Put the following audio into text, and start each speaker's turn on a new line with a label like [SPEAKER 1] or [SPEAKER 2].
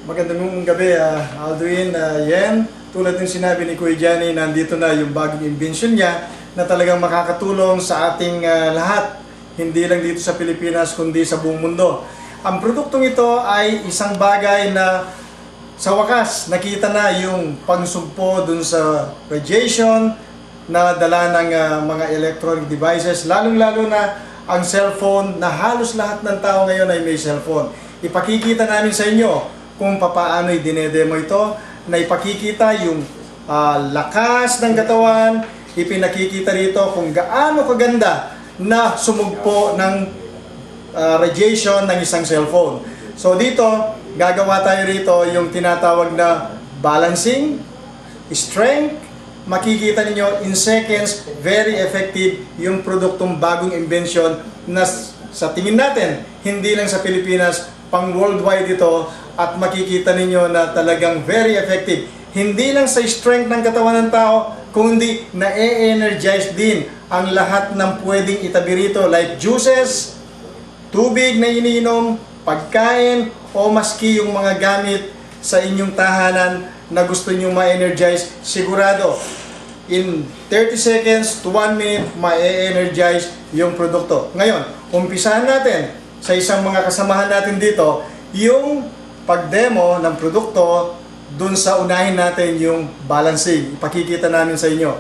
[SPEAKER 1] Magandang gabi, Alduin, Yen. Tulad ng sinabi ni Kuya Johnny, nandito na yung bagong invention niya na talagang makakatulong sa ating lahat. Hindi lang dito sa Pilipinas, kundi sa buong mundo. Ang produktong ito ay isang bagay na sa wakas, nakita na yung pangsugpo dun sa radiation na dala ng mga electronic devices, lalong-lalo na ang cellphone, na halos lahat ng tao ngayon ay may cellphone. Ipakikita namin sa inyo kung paano i-dinedemo ito, na ipakikita yung lakas ng katawan, ipinakikita rito kung gaano kaganda na sumugpo ng radiation ng isang cellphone. So dito, gagawa tayo rito yung tinatawag na balancing, strength. Makikita ninyo in seconds, very effective yung produktong bagong invention na sa tingin natin, hindi lang sa Pilipinas, pang worldwide ito, at makikita ninyo na talagang very effective. Hindi lang sa strength ng katawan ng tao, kundi na-energize din ang lahat ng pwedeng itabi rito, like juices, tubig na iniinom, pagkain, o maski yung mga gamit sa inyong tahanan na gusto nyo ma-energize. Sigurado, in 30 seconds to 1 minute, ma-energize yung produkto. Ngayon, umpisahan natin sa isang mga kasamahan natin dito, yung pag-demo ng produkto dun sa unahin natin yung balancing. Ipakikita namin sa inyo.